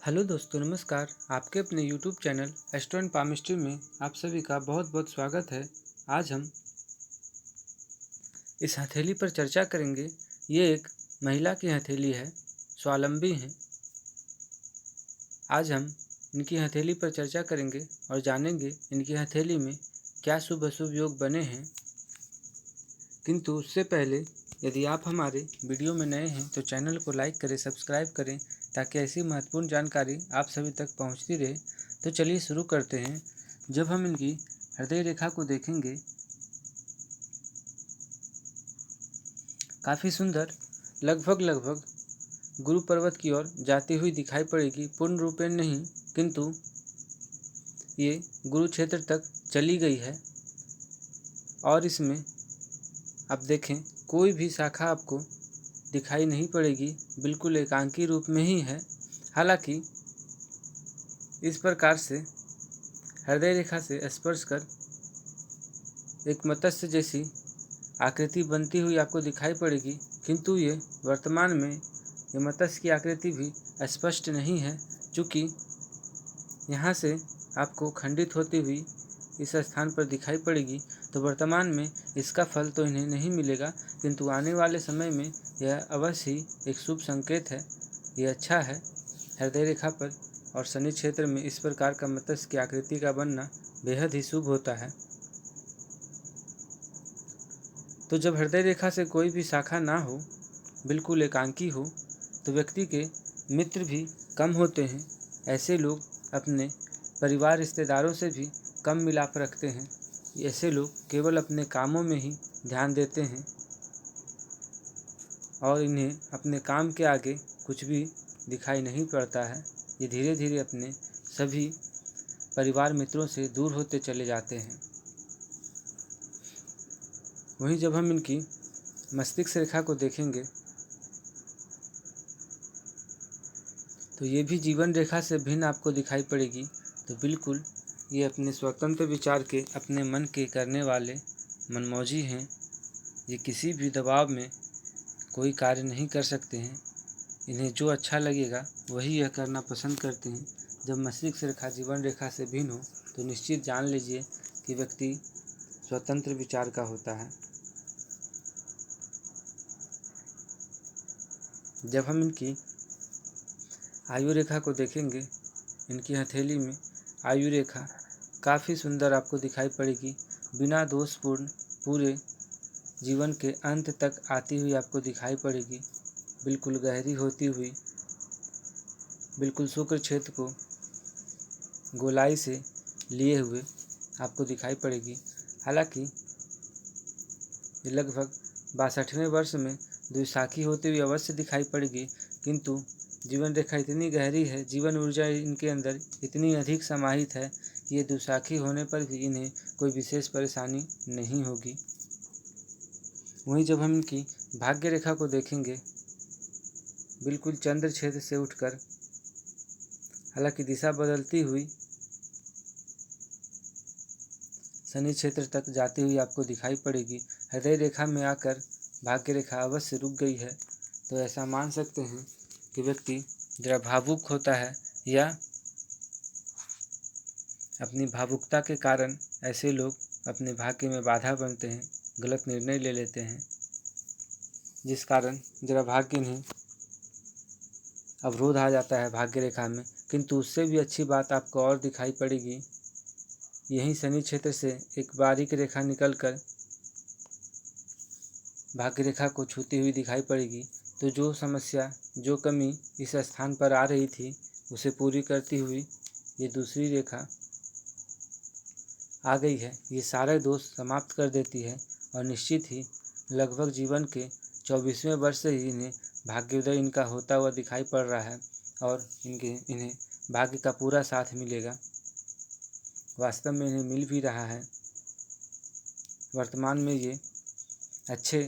Hello दोस्तों, नमस्कार। आपके अपने YouTube channel astro and palmistry में आप सभी का बहुत बहुत स्वागत है। आज हम इस हथेली पर चर्चा करेंगे। ये एक महिला की हथेली है, स्वावलंबी हैं। आज हम इनकी हथेली पर चर्चा करेंगे और जानेंगे इनकी हथेली में क्या शुभ अशुभ योग बने हैं। किंतु उससे पहले यदि आप हमारे वीडियो में नए हैं तो चैनल को लाइक करें, सब्सक्राइब करें, ताकि ऐसी महत्वपूर्ण जानकारी आप सभी तक पहुंचती रहे। तो चलिए शुरू करते हैं। जब हम इनकी हृदय रेखा को देखेंगे, काफ़ी सुंदर, लगभग गुरु पर्वत की ओर जाती हुई दिखाई पड़ेगी। पूर्ण रूपेण नहीं, किंतु ये गुरु क्षेत्र तक चली गई है। और इसमें आप देखें, कोई भी शाखा आपको दिखाई नहीं पड़ेगी, बिल्कुल एकांकी रूप में ही है। हालांकि इस प्रकार से हृदय रेखा से स्पर्श कर एक मत्स्य जैसी आकृति बनती हुई आपको दिखाई पड़ेगी, किंतु ये वर्तमान में ये मत्स्य की आकृति भी स्पष्ट नहीं है, चूँकि यहाँ से आपको खंडित होती हुई इस स्थान पर दिखाई पड़ेगी। तो वर्तमान में इसका फल तो इन्हें नहीं मिलेगा, किंतु आने वाले समय में यह अवश्य ही एक शुभ संकेत है। ये अच्छा है। हृदय रेखा पर और शनि क्षेत्र में इस प्रकार का मत्स्य की आकृति का बनना बेहद ही शुभ होता है। तो जब हृदय रेखा से कोई भी शाखा ना हो, बिल्कुल एकांकी हो, तो व्यक्ति के मित्र भी कम होते हैं। ऐसे लोग अपने परिवार रिश्तेदारों से भी कम मिलाप रखते हैं। ऐसे लोग केवल अपने कामों में ही ध्यान देते हैं और इन्हें अपने काम के आगे कुछ भी दिखाई नहीं पड़ता है। ये धीरे धीरे अपने सभी परिवार मित्रों से दूर होते चले जाते हैं। वहीं जब हम इनकी मस्तिष्क रेखा को देखेंगे, तो ये भी जीवन रेखा से भिन्न आपको दिखाई पड़ेगी। तो बिल्कुल ये अपने स्वतंत्र विचार के, अपने मन के करने वाले मनमौजी हैं। ये किसी भी दबाव में कोई कार्य नहीं कर सकते हैं। इन्हें जो अच्छा लगेगा वही यह करना पसंद करते हैं। जब मस्तिष्क रेखा जीवन रेखा से भिन्न हो तो निश्चित जान लीजिए कि व्यक्ति स्वतंत्र विचार का होता है। जब हम इनकी आयु रेखा को देखेंगे, इनकी हथेली में आयु रेखा काफ़ी सुंदर आपको दिखाई पड़ेगी। बिना दोषपूर्ण पूरे जीवन के अंत तक आती हुई आपको दिखाई पड़ेगी। बिल्कुल गहरी होती हुई, बिल्कुल शुक्र क्षेत्र को गोलाई से लिए हुए आपको दिखाई पड़ेगी। हालांकि ये लगभग 62वें वर्ष में द्विशाखी होते हुए अवश्य दिखाई पड़ेगी, किंतु जीवन रेखा इतनी गहरी है, जीवन ऊर्जा इनके अंदर इतनी अधिक समाहित है कि ये द्विशाखी होने पर भी इन्हें कोई विशेष परेशानी नहीं होगी। वहीं जब हम इनकी भाग्य रेखा को देखेंगे, बिल्कुल चंद्र क्षेत्र से उठकर, हालांकि दिशा बदलती हुई, शनि क्षेत्र तक जाती हुई आपको दिखाई पड़ेगी। हृदय रेखा में आकर भाग्य रेखा अवश्य रुक गई है। तो ऐसा मान सकते हैं कि व्यक्ति जरा भावुक होता है, या अपनी भावुकता के कारण ऐसे लोग अपने भाग्य में बाधा बनते हैं, गलत निर्णय ले लेते हैं, जिस कारण जरा भाग्य इन्हें अवरोध आ जाता है भाग्य रेखा में। किंतु उससे भी अच्छी बात आपको और दिखाई पड़ेगी। यहीं शनि क्षेत्र से एक बारीक रेखा निकलकर भाग्य रेखा को छूती हुई दिखाई पड़ेगी। तो जो समस्या, जो कमी इस स्थान पर आ रही थी, उसे पूरी करती हुई ये दूसरी रेखा आ गई है। ये सारे दोष समाप्त कर देती है और निश्चित ही लगभग जीवन के 24वें वर्ष से ही इन्हें भाग्योदय इनका होता हुआ दिखाई पड़ रहा है और इन्हें भाग्य का पूरा साथ मिलेगा। वास्तव में इन्हें मिल भी रहा है। वर्तमान में ये अच्छे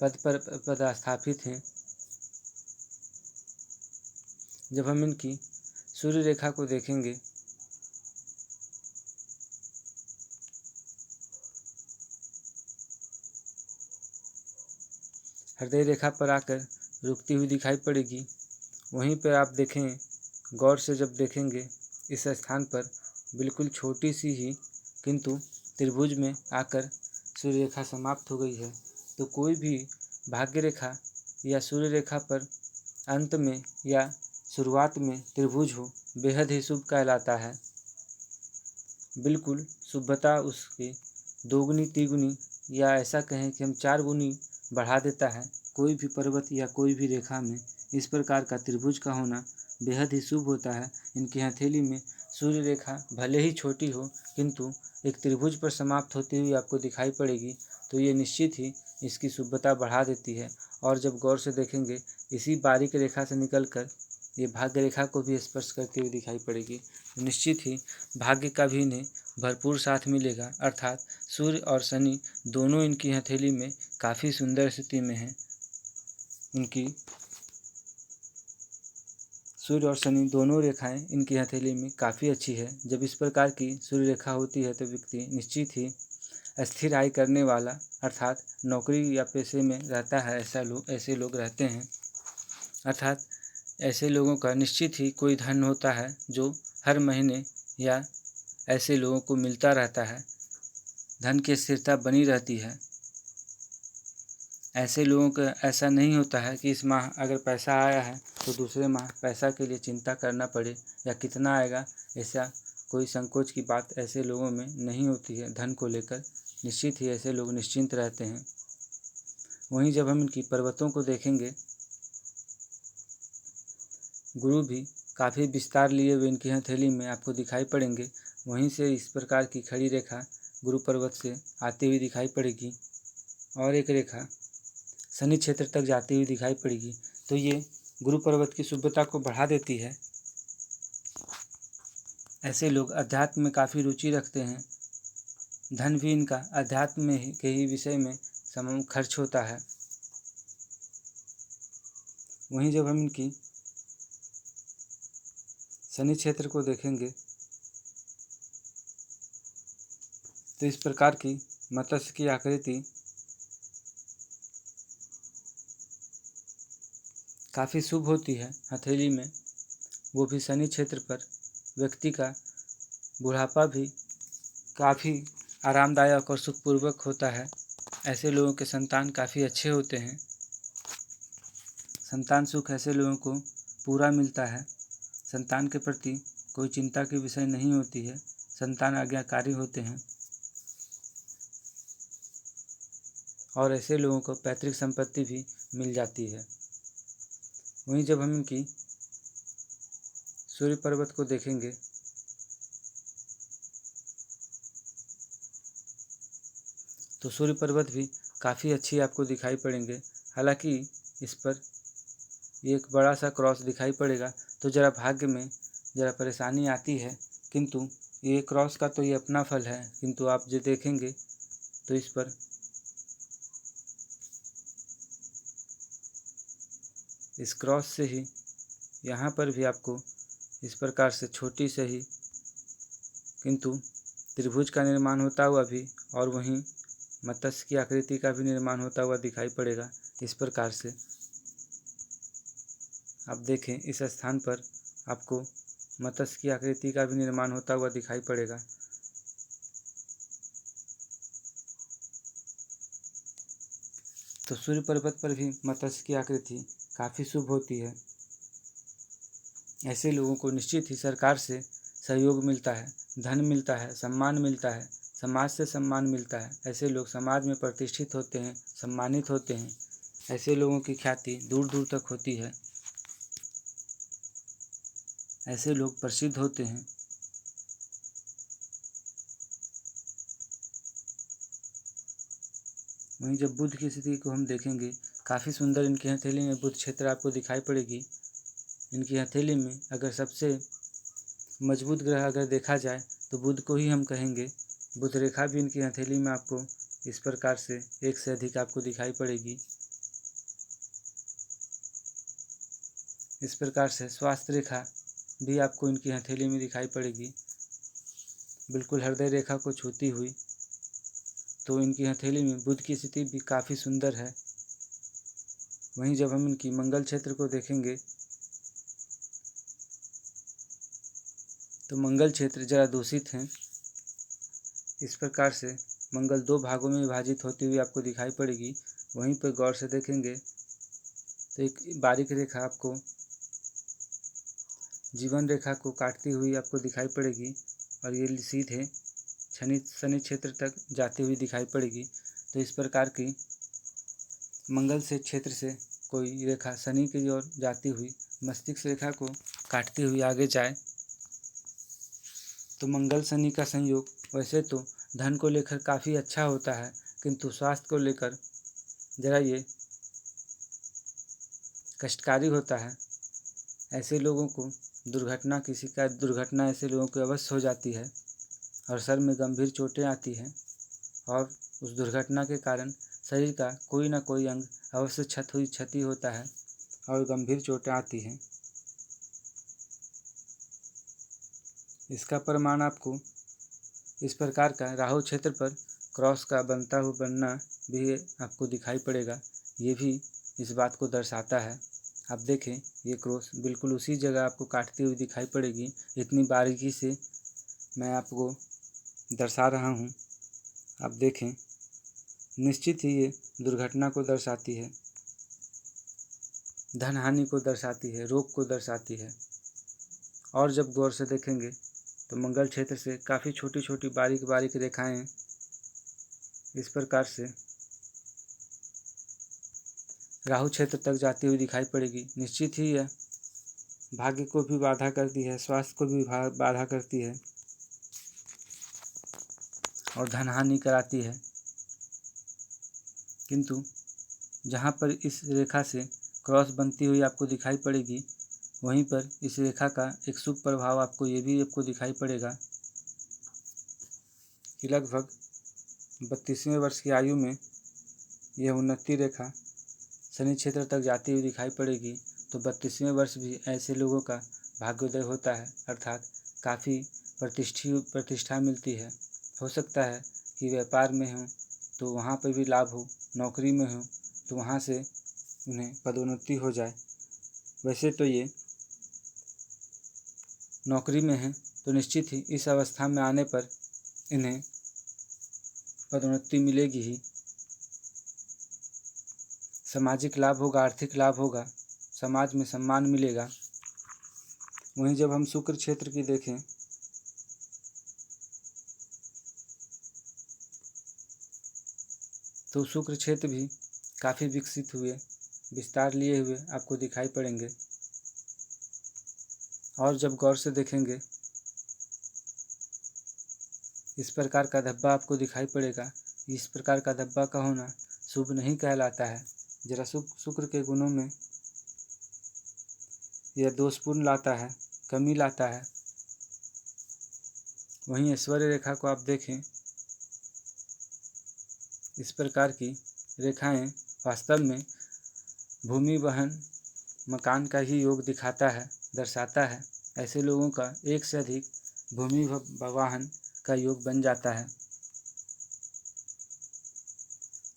पद पर पदस्थापित हैं। जब हम इनकी सूर्य रेखा को देखेंगे, हृदय रेखा पर आकर रुकती हुई दिखाई पड़ेगी। वहीं पर आप देखें गौर से जब देखेंगे इस स्थान पर बिल्कुल छोटी सी ही किंतु त्रिभुज में आकर सूर्य रेखा समाप्त हो गई है। तो कोई भी भाग्य रेखा या सूर्य रेखा पर अंत में या शुरुआत में त्रिभुज हो बेहद ही शुभ कहलाता है। बिल्कुल शुभता उसकी दोगुनी तिगुनी या ऐसा कहें कि हम 4 गुनी बढ़ा देता है। कोई भी पर्वत या कोई भी रेखा में इस प्रकार का त्रिभुज का होना बेहद ही शुभ होता है। इनकी हथेली में सूर्य रेखा भले ही छोटी हो किंतु एक त्रिभुज पर समाप्त होती हुई आपको दिखाई पड़ेगी तो ये निश्चित ही इसकी शुभता बढ़ा देती है। और जब गौर से देखेंगे इसी बारीक रेखा से निकलकर ये भाग्य रेखा को भी स्पर्श करती हुई दिखाई पड़ेगी। निश्चित ही भाग्य का भी इन्हें भरपूर साथ मिलेगा, अर्थात सूर्य और शनि दोनों इनकी हथेली में काफ़ी सुंदर स्थिति में हैं। उनकी सूर्य और शनि दोनों रेखाएं इनकी हथेली में काफ़ी अच्छी है। जब इस प्रकार की सूर्य रेखा होती है तो व्यक्ति निश्चित ही स्थिर आय करने वाला अर्थात नौकरी या पेशे में रहता है, ऐसे लोग रहते हैं। अर्थात ऐसे लोगों का निश्चित ही कोई धन होता है जो हर महीने या ऐसे लोगों को मिलता रहता है, धन की स्थिरता बनी रहती है। ऐसे लोगों का ऐसा नहीं होता है कि इस माह अगर पैसा आया है तो दूसरे माह पैसा के लिए चिंता करना पड़े या कितना आएगा, ऐसा कोई संकोच की बात ऐसे लोगों में नहीं होती है। धन को लेकर निश्चित ही ऐसे लोग निश्चिंत रहते हैं। वहीं जब हम इनकी पर्वतों को देखेंगे, गुरु भी काफ़ी विस्तार लिए हुए इनकी हथेली में आपको दिखाई पड़ेंगे। वहीं से इस प्रकार की खड़ी रेखा गुरु पर्वत से आती हुई दिखाई पड़ेगी और एक रेखा शनि क्षेत्र तक जाती हुई दिखाई पड़ेगी। तो ये गुरु पर्वत की शुभता को बढ़ा देती है। ऐसे लोग अध्यात्म में काफ़ी रुचि रखते हैं। धन भी इनका अध्यात्म में के ही विषय में खर्च होता है। वहीं जब हम इनकी शनि क्षेत्र को देखेंगे तो इस प्रकार की मत्स्य की आकृति काफ़ी शुभ होती है हथेली में, वो भी शनि क्षेत्र पर। व्यक्ति का बुढ़ापा भी काफ़ी आरामदायक और सुखपूर्वक होता है। ऐसे लोगों के संतान काफ़ी अच्छे होते हैं। संतान सुख ऐसे लोगों को पूरा मिलता है। संतान के प्रति कोई चिंता की विषय नहीं होती है। संतान आज्ञाकारी होते हैं और ऐसे लोगों को पैतृक संपत्ति भी मिल जाती है। वहीं जब हम इनकी सूर्य पर्वत को देखेंगे तो सूर्य पर्वत भी काफ़ी अच्छी आपको दिखाई पड़ेंगे। हालांकि इस पर एक बड़ा सा क्रॉस दिखाई पड़ेगा तो ज़रा भाग्य में ज़रा परेशानी आती है, किंतु ये क्रॉस का तो ये अपना फल है। किंतु आप जो देखेंगे तो इस पर इस क्रॉस से ही यहाँ पर भी आपको इस प्रकार से छोटी से ही किंतु त्रिभुज का निर्माण होता हुआ भी और वहीं मत्स्य की आकृति का भी निर्माण होता हुआ दिखाई पड़ेगा। इस प्रकार से आप देखें इस स्थान पर आपको मत्स्य की आकृति का भी निर्माण होता हुआ दिखाई पड़ेगा। तो सूर्य पर्वत पर भी मत्स्य की आकृति काफ़ी शुभ होती है। ऐसे लोगों को निश्चित ही सरकार से सहयोग मिलता है, धन मिलता है, सम्मान मिलता है, समाज से सम्मान मिलता है। ऐसे लोग समाज में प्रतिष्ठित होते हैं, सम्मानित होते हैं। ऐसे लोगों की ख्याति दूर दूर तक होती है। ऐसे लोग प्रसिद्ध होते हैं। वहीं जब बुध की स्थिति को हम देखेंगे, काफ़ी सुंदर इनकी हथेली में बुध क्षेत्र आपको दिखाई पड़ेगी। इनकी हथेली में अगर सबसे मजबूत ग्रह अगर देखा जाए तो बुध को ही हम कहेंगे। बुध रेखा भी इनकी हथेली में आपको इस प्रकार से एक से अधिक आपको दिखाई पड़ेगी। इस प्रकार से स्वास्थ्य रेखा भी आपको इनकी हथेली में दिखाई पड़ेगी, बिल्कुल हृदय रेखा को छूती हुई। तो इनकी हथेली में बुध की स्थिति भी काफ़ी सुंदर है। वहीं जब हम इनकी मंगल क्षेत्र को देखेंगे तो मंगल क्षेत्र जरा दूषित हैं। इस प्रकार से मंगल 2 भागों में विभाजित होती हुई आपको दिखाई पड़ेगी। वहीं पर गौर से देखेंगे तो एक बारीक रेखा आपको जीवन रेखा को काटती हुई आपको दिखाई पड़ेगी और ये सीधे शनि क्षेत्र तक जाती हुई दिखाई पड़ेगी। तो इस प्रकार की मंगल से क्षेत्र से कोई रेखा शनि की ओर जाती हुई मस्तिष्क रेखा को काटती हुई आगे जाए तो मंगल शनि का संयोग वैसे तो धन को लेकर काफ़ी अच्छा होता है, किंतु स्वास्थ्य को लेकर जरा ये कष्टकारी होता है। ऐसे लोगों को दुर्घटना ऐसे लोगों को अवश्य हो जाती है और सर में गंभीर चोटें आती हैं और उस दुर्घटना के कारण शरीर का कोई ना कोई अंग अवश्य क्षति होता है और गंभीर चोटें आती हैं। इसका प्रमाण आपको इस प्रकार का राहु क्षेत्र पर क्रॉस का बनना भी आपको दिखाई पड़ेगा। ये भी इस बात को दर्शाता है। आप देखें, ये क्रॉस बिल्कुल उसी जगह आपको काटती हुई दिखाई पड़ेगी। इतनी बारीकी से मैं आपको दर्शा रहा हूँ। आप देखें, निश्चित ही ये दुर्घटना को दर्शाती है, धन हानि को दर्शाती है, रोग को दर्शाती है। और जब गौर से देखेंगे तो मंगल क्षेत्र से काफ़ी छोटी छोटी बारीक रेखाएं इस प्रकार से राहु क्षेत्र तक जाती हुई दिखाई पड़ेगी। निश्चित ही यह भाग्य को भी बाधा करती है, स्वास्थ्य को भी बाधा करती है और धन हानि कराती है। किंतु जहाँ पर इस रेखा से क्रॉस बनती हुई आपको दिखाई पड़ेगी, वहीं पर इस रेखा का एक शुभ प्रभाव आपको ये भी आपको दिखाई पड़ेगा कि लगभग 32वें वर्ष की आयु में यह उन्नति रेखा शनि क्षेत्र तक जाती हुई दिखाई पड़ेगी। तो 32वें वर्ष भी ऐसे लोगों का भाग्योदय होता है, अर्थात काफ़ी प्रतिष्ठा मिलती है। हो सकता है कि व्यापार में हो तो वहाँ पर भी लाभ हो, नौकरी में हो तो वहाँ से उन्हें पदोन्नति हो जाए। वैसे तो ये नौकरी में हैं तो निश्चित ही इस अवस्था में आने पर इन्हें पदोन्नति मिलेगी ही। सामाजिक लाभ होगा, आर्थिक लाभ होगा, समाज में सम्मान मिलेगा। वहीं जब हम शुक्र क्षेत्र की देखें तो शुक्र क्षेत्र भी काफ़ी विकसित हुए, विस्तार लिए हुए आपको दिखाई पड़ेंगे। और जब गौर से देखेंगे इस प्रकार का धब्बा आपको दिखाई पड़ेगा। इस प्रकार का धब्बा का होना शुभ नहीं कहलाता है। जरा शुक्र के गुणों में यह दोषपूर्ण लाता है, कमी लाता है। वहीं ऐश्वर्य रेखा को आप देखें, इस प्रकार की रेखाएं वास्तव में भूमि वहन मकान का ही योग दिखाता है, दर्शाता है। ऐसे लोगों का एक से अधिक भूमि वाहन का योग बन जाता है।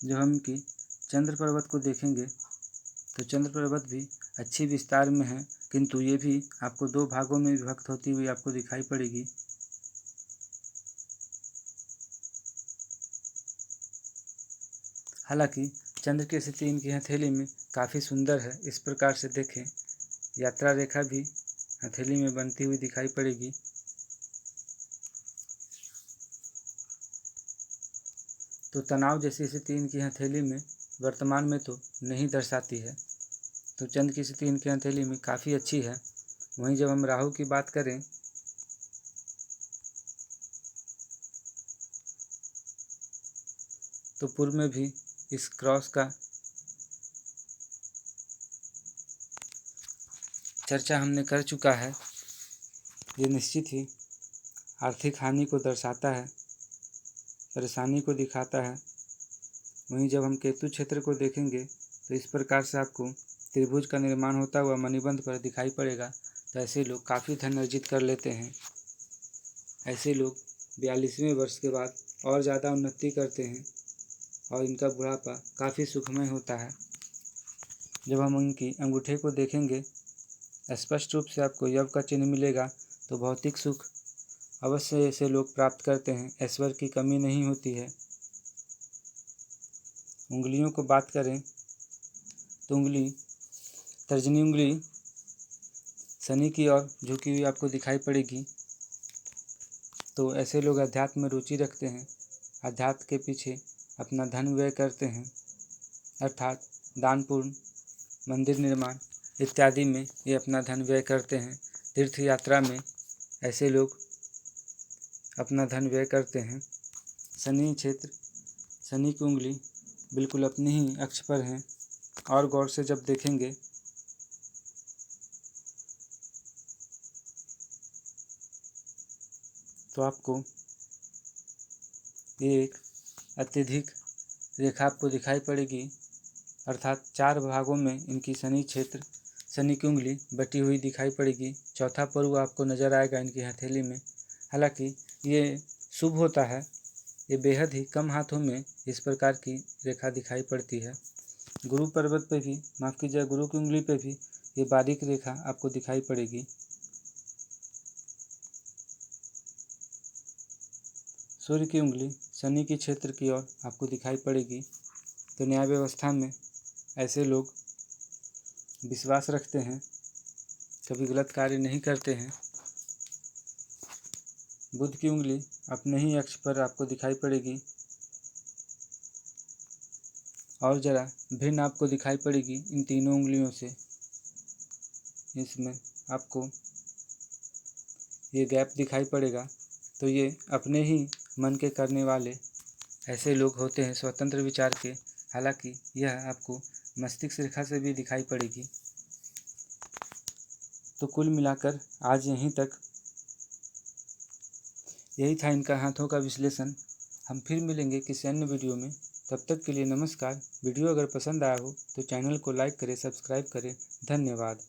जब हम कि चंद्र पर्वत को देखेंगे तो चंद्र पर्वत भी अच्छी विस्तार में है, किंतु ये भी आपको 2 भागों में विभक्त होती हुई आपको दिखाई पड़ेगी। हालांकि चंद्र की स्थिति इनकी हथेली में काफ़ी सुंदर है। इस प्रकार से देखें, यात्रा रेखा भी हथेली में बनती हुई दिखाई पड़ेगी। तो तनाव जैसी स्थिति इनकी हथेली में वर्तमान में तो नहीं दर्शाती है। तो चंद्र की स्थिति इनकी हथेली में काफ़ी अच्छी है। वहीं जब हम राहु की बात करें तो पूर्व में भी इस क्रॉस का चर्चा हमने कर चुका है। ये निश्चित ही आर्थिक हानि को दर्शाता है, परेशानी को दिखाता है। वहीं जब हम केतु क्षेत्र को देखेंगे तो इस प्रकार से आपको त्रिभुज का निर्माण होता हुआ मणिबंध पर दिखाई पड़ेगा। तो ऐसे लोग काफ़ी धन अर्जित कर लेते हैं। ऐसे लोग 42वें वर्ष के बाद और ज़्यादा उन्नति करते हैं और इनका बुढ़ापा काफ़ी सुखमय होता है। जब हम उनकी अंगूठे को देखेंगे, स्पष्ट रूप से आपको यव का चिन्ह मिलेगा। तो भौतिक सुख अवश्य ऐसे लोग प्राप्त करते हैं। ऐश्वर्य की कमी नहीं होती है। उंगलियों को बात करें तो तर्जनी उंगली शनि की ओर झुकी हुई आपको दिखाई पड़ेगी। तो ऐसे लोग अध्यात्म में रुचि रखते हैं, अध्यात्म के पीछे अपना धन व्यय करते हैं, अर्थात दान पुण्य, मंदिर निर्माण इत्यादि में ये अपना धन व्यय करते हैं। तीर्थ यात्रा में ऐसे लोग अपना धन व्यय करते हैं। शनि क्षेत्र, शनि की उंगली बिल्कुल अपनी ही अक्ष पर हैं और गौर से जब देखेंगे तो आपको ये एक अत्यधिक रेखा आपको दिखाई पड़ेगी, अर्थात 4 भागों में इनकी शनि क्षेत्र, शनि की उंगली बटी हुई दिखाई पड़ेगी। चौथा पर्व आपको नज़र आएगा इनकी हथेली में। हालांकि ये शुभ होता है, ये बेहद ही कम हाथों में इस प्रकार की रेखा दिखाई पड़ती है। गुरु पर्वत पे भी, माफ़ कीजिए, गुरु की उंगली पे भी ये बारीक रेखा आपको दिखाई पड़ेगी। सूर्य की उंगली शनि के क्षेत्र की ओर आपको दिखाई पड़ेगी। तो न्याय व्यवस्था में ऐसे लोग विश्वास रखते हैं, कभी गलत कार्य नहीं करते हैं। बुध की उंगली अपने ही अक्ष पर आपको दिखाई पड़ेगी और ज़रा भिन्न आपको दिखाई पड़ेगी इन तीनों उंगलियों से। इसमें आपको ये गैप दिखाई पड़ेगा। तो ये अपने ही मन के करने वाले ऐसे लोग होते हैं, स्वतंत्र विचार के। हालांकि यह आपको मस्तिष्क रेखा से भी दिखाई पड़ेगी। तो कुल मिलाकर आज यही था इनका हाथों का विश्लेषण। हम फिर मिलेंगे किसी अन्य वीडियो में। तब तक के लिए नमस्कार। वीडियो अगर पसंद आया हो तो चैनल को लाइक करें, सब्सक्राइब करें। धन्यवाद।